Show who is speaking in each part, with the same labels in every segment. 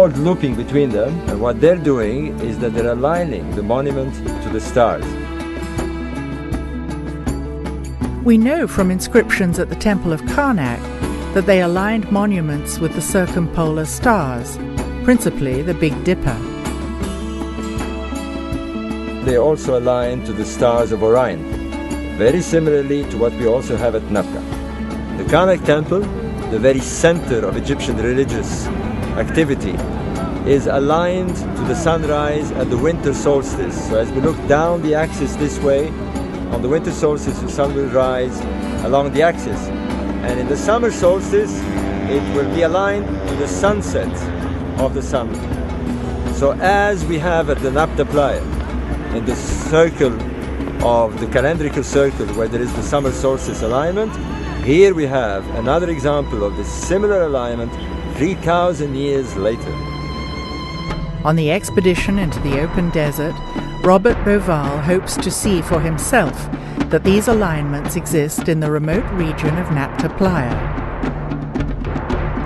Speaker 1: looping between them, and what they're doing is that they're aligning the monument to the stars.
Speaker 2: We know from inscriptions at the Temple of Karnak that they aligned monuments with the circumpolar stars, principally the Big Dipper.
Speaker 1: They also align to the stars of Orion, very similarly to what we also have at Nabta. The Karnak temple, the very center of Egyptian religious activity, is aligned to the sunrise at the winter solstice. So as we look down the axis this way, on the winter solstice the sun will rise along the axis, and in the summer solstice it will be aligned to the sunset of the summer. So as we have at the Nabta playa, in the circle of the calendrical circle where there is the summer solstice alignment, here we have another example of this similar alignment 3,000 years later.
Speaker 2: On the expedition into the open desert, Robert Bauval hopes to see for himself that these alignments exist in the remote region of Nabta Playa.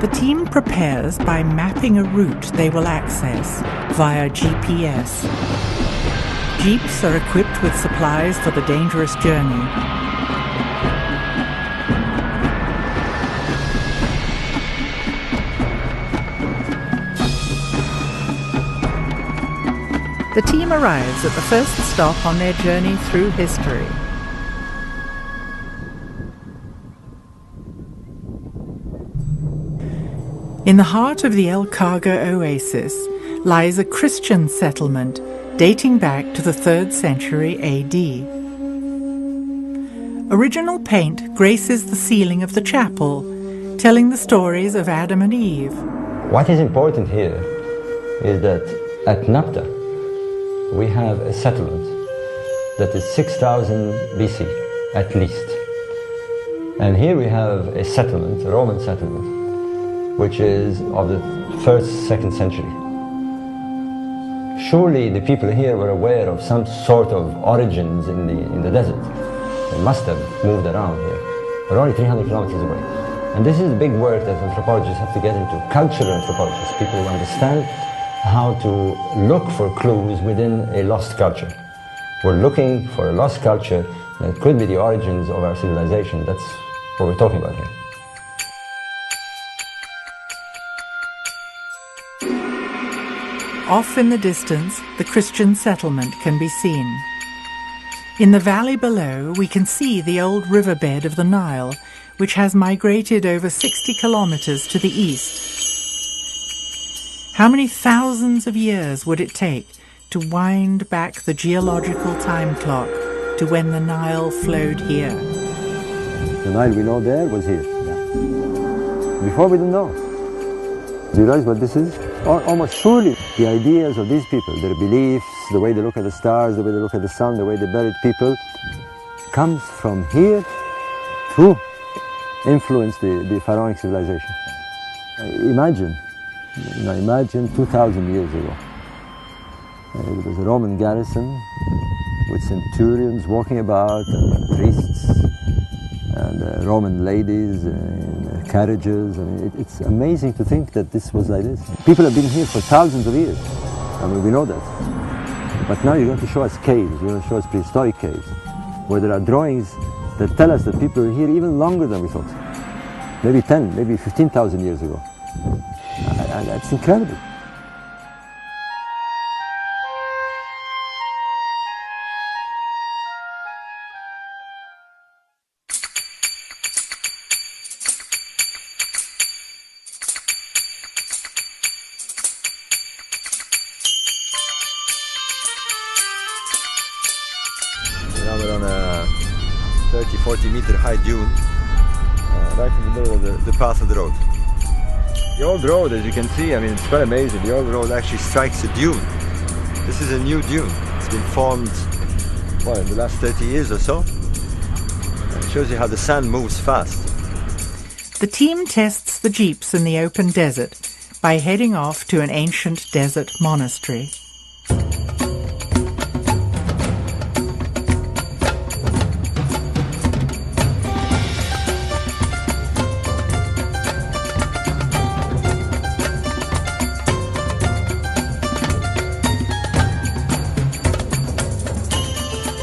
Speaker 2: The team prepares by mapping a route they will access via GPS. Jeeps are equipped with supplies for the dangerous journey. The team arrives at the first stop on their journey through history. In the heart of the El Khaga oasis lies a Christian settlement dating back to the 3rd century AD. Original paint graces the ceiling of the chapel, telling the stories of Adam and Eve.
Speaker 3: What is important here is that at Nabta, we have a settlement that is 6,000 BC at least. And here we have a settlement, a Roman settlement, which is of the 1st, 2nd century. Surely the people here were aware of some sort of origins in the desert. They must have moved around here. We're only 300 kilometers away. And this is the big work that anthropologists have to get into, cultural anthropologists, people who understand how to look for clues within a lost culture. We're looking for a lost culture that could be the origins of our civilization. That's what we're talking about here.
Speaker 2: Off in the distance, the Christian settlement can be seen. In the valley below, we can see the old riverbed of the Nile, which has migrated over 60 kilometers to the east. How many thousands of years would it take to wind back the geological time clock to when the Nile flowed here?
Speaker 3: The Nile we know there was here. Before we didn't know. Do you realize what this is? Almost surely the ideas of these people, their beliefs, the way they look at the stars, the way they look at the sun, the way they buried people, comes from here to influence the pharaonic civilization. Imagine 2,000 years ago. There was a Roman garrison with centurions walking about, and priests, and Roman ladies in carriages. I mean, it's amazing to think that this was like this. People have been here for thousands of years. I mean, we know that. But now you're going to show us caves, you're going to show us prehistoric caves, where there are drawings that tell us that people were here even longer than we thought. Maybe 10, maybe 15,000 years ago. And that's incredible.
Speaker 1: Now we're on a 30-40 meter high dune, right in the middle of the path of the road. The old road, as you can see, I mean, it's quite amazing. The old road actually strikes a dune. This is a new dune. It's been formed, well, in the last 30 years or so. And it shows you how the sand moves fast.
Speaker 2: The team tests the jeeps in the open desert by heading off to an ancient desert monastery.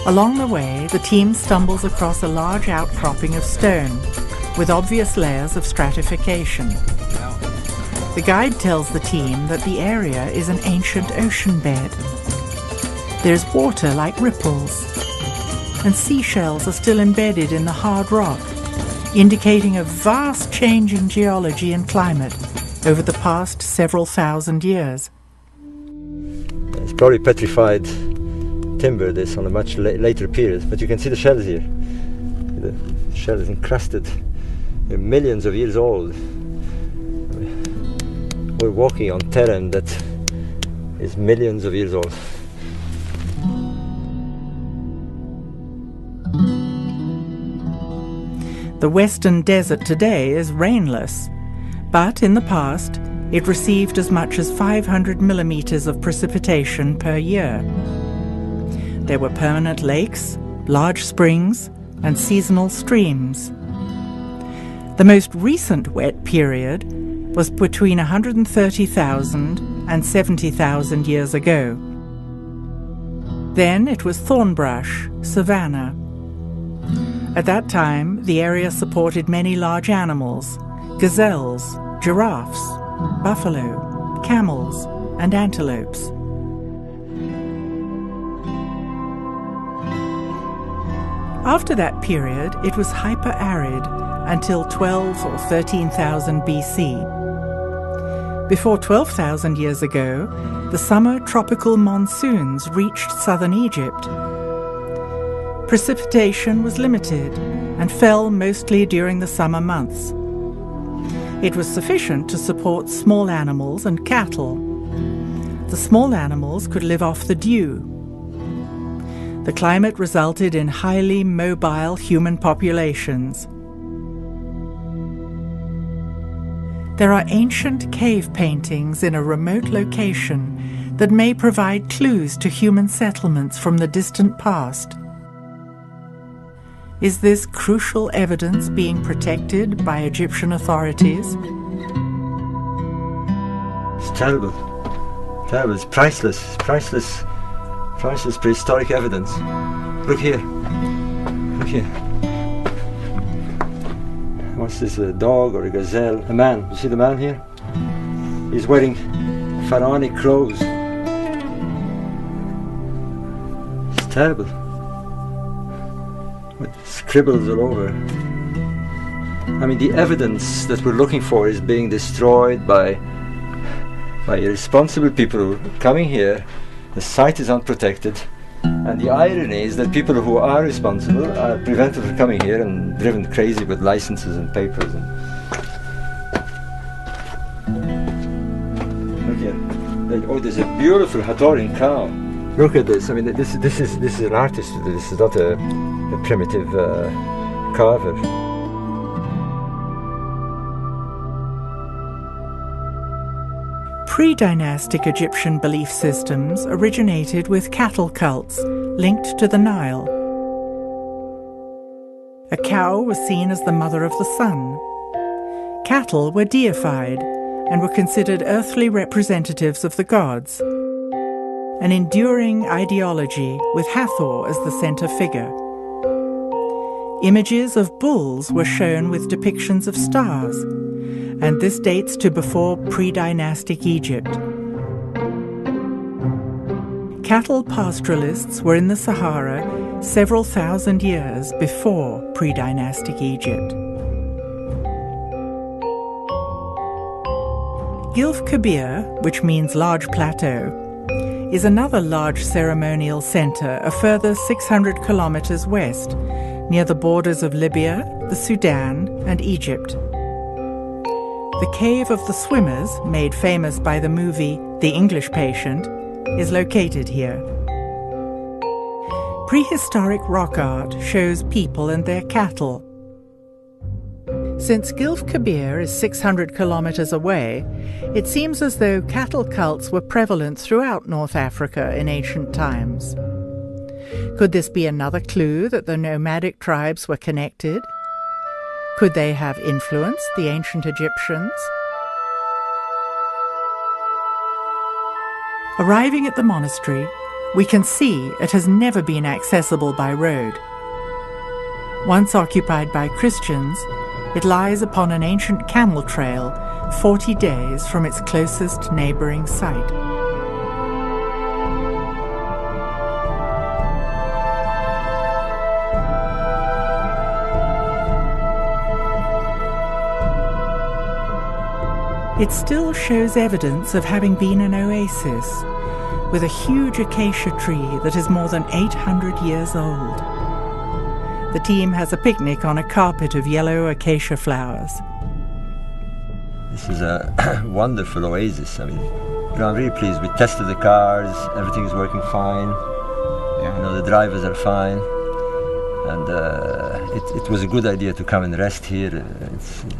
Speaker 2: Along the way, the team stumbles across a large outcropping of stone with obvious layers of stratification. The guide tells the team that the area is an ancient ocean bed. There's water like ripples, and seashells are still embedded in the hard rock, indicating a vast change in geology and climate over the past several thousand years.
Speaker 1: It's probably petrified timber, this, on a much later period, but you can see the shells here. The shell is encrusted. They're millions of years old. We're walking on terrain that is millions of years old.
Speaker 2: The Western Desert today is rainless, but in the past it received as much as 500 millimeters of precipitation per year. There were permanent lakes, large springs, and seasonal streams. The most recent wet period was between 130,000 and 70,000 years ago. Then it was thornbrush, savanna. At that time, the area supported many large animals: gazelles, giraffes, buffalo, camels, and antelopes. After that period, it was hyper-arid until 12 or 13,000 BC. Before 12,000 years ago, the summer tropical monsoons reached southern Egypt. Precipitation was limited and fell mostly during the summer months. It was sufficient to support small animals and cattle. The small animals could live off the dew. The climate resulted in highly mobile human populations. There are ancient cave paintings in a remote location that may provide clues to human settlements from the distant past. Is this crucial evidence being protected by Egyptian authorities?
Speaker 1: It's terrible. Terrible. It's priceless. It's priceless. Priceless prehistoric evidence. Look here. Look here. What's this, a dog or a gazelle? A man. You see the man here? He's wearing pharaonic clothes. It's terrible. With scribbles all over. I mean, the evidence that we're looking for is being destroyed by irresponsible people who are coming here. The site is unprotected, and the irony is that people who are responsible are prevented from coming here and driven crazy with licenses and papers. Look here. Oh, there's a beautiful Hatorian cow. Look at this. I mean, this is an artist. This is not a primitive carver.
Speaker 2: Pre-dynastic Egyptian belief systems originated with cattle cults linked to the Nile. A cow was seen as the mother of the sun. Cattle were deified and were considered earthly representatives of the gods. An enduring ideology with Hathor as the center figure. Images of bulls were shown with depictions of stars, and this dates to before pre-dynastic Egypt. Cattle pastoralists were in the Sahara several thousand years before pre-dynastic Egypt. Gilf Kabir, which means large plateau, is another large ceremonial center a further 600 kilometers west, near the borders of Libya, the Sudan, and Egypt. The Cave of the Swimmers, made famous by the movie The English Patient, is located here. Prehistoric rock art shows people and their cattle. Since Gilf Kabir is 600 kilometers away, it seems as though cattle cults were prevalent throughout North Africa in ancient times. Could this be another clue that the nomadic tribes were connected? Could they have influenced the ancient Egyptians? Arriving at the monastery, we can see it has never been accessible by road. Once occupied by Christians, it lies upon an ancient camel trail 40 days from its closest neighboring site. It still shows evidence of having been an oasis, with a huge acacia tree that is more than 800 years old. The team has a picnic on a carpet of yellow acacia flowers.
Speaker 1: This is a wonderful oasis. I mean, I'm really pleased. We tested the cars, everything is working fine.
Speaker 4: Yeah.
Speaker 1: You know, the drivers are fine. And it was a good idea to come and rest here.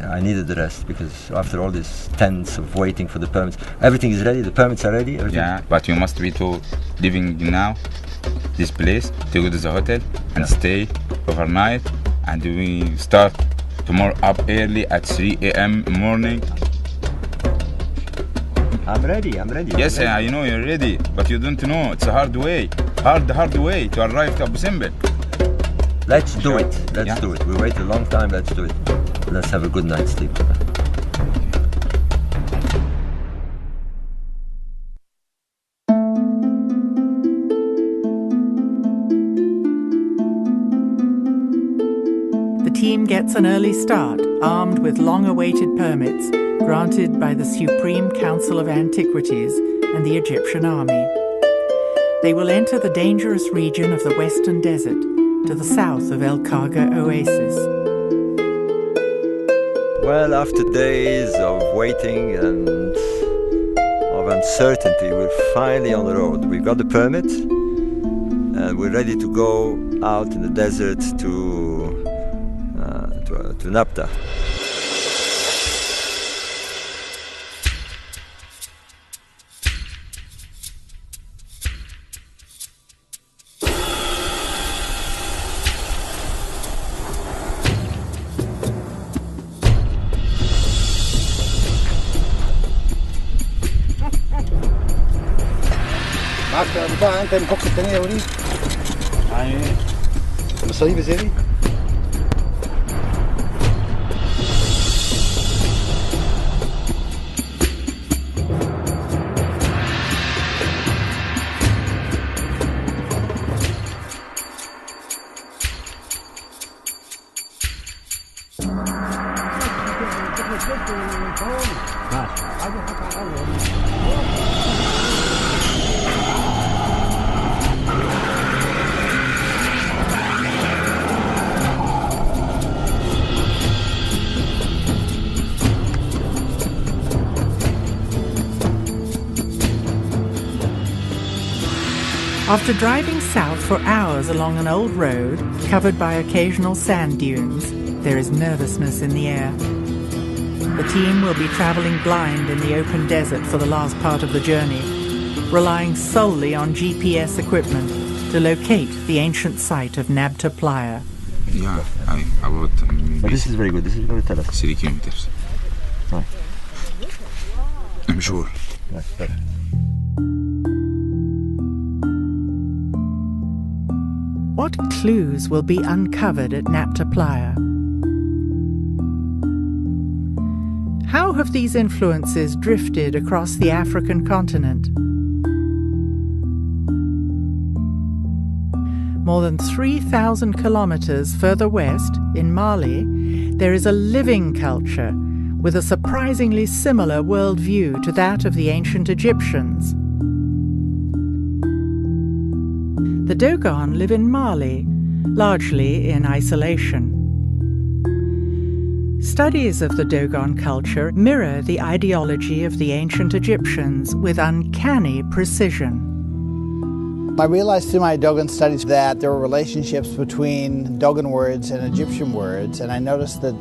Speaker 1: I needed the rest because after all these tents of waiting for the permits, everything is ready, the permits are ready.
Speaker 4: Yeah, but you must be to living now this place, to go to the hotel and stay overnight, and we start tomorrow up early at 3 a.m. morning.
Speaker 1: I'm ready.
Speaker 4: Yes, I know you're ready, but you don't know. It's a hard way to arrive to Abu Simbel.
Speaker 1: Let's do it. Let's do it. We wait a long time. Let's do it. Let's have a good night's sleep.
Speaker 2: The team gets an early start, armed with long-awaited permits granted by the Supreme Council of Antiquities and the Egyptian army. They will enter the dangerous region of the Western Desert, to the south of El Khaga Oasis.
Speaker 1: Well, after days of waiting and of uncertainty, we're finally on the road. We've got the permit and we're ready to go out in the desert to Nabta.
Speaker 5: معك بضاعة أنت من الكوكس الثانية يا وليد؟ يعني مصاريف زي دي؟
Speaker 2: After driving south for hours along an old road covered by occasional sand dunes, there is nervousness in the air. The team will be traveling blind in the open desert for the last part of the journey, relying solely on GPS equipment to locate the ancient site of Nabta Playa.
Speaker 4: Yeah, about
Speaker 1: But this is very good. This is going to tell us
Speaker 4: 3 kilometers.
Speaker 1: Right.
Speaker 4: I'm sure.
Speaker 1: Right, perfect.
Speaker 2: What clues will be uncovered at Nabta Playa? How have these influences drifted across the African continent? More than 3,000 kilometers further west, in Mali, there is a living culture with a surprisingly similar worldview to that of the ancient Egyptians. The Dogon live in Mali, largely in isolation. Studies of the Dogon culture mirror the ideology of the ancient Egyptians with uncanny precision.
Speaker 5: I realized through my Dogon studies that there were relationships between Dogon words and Egyptian words, and I noticed that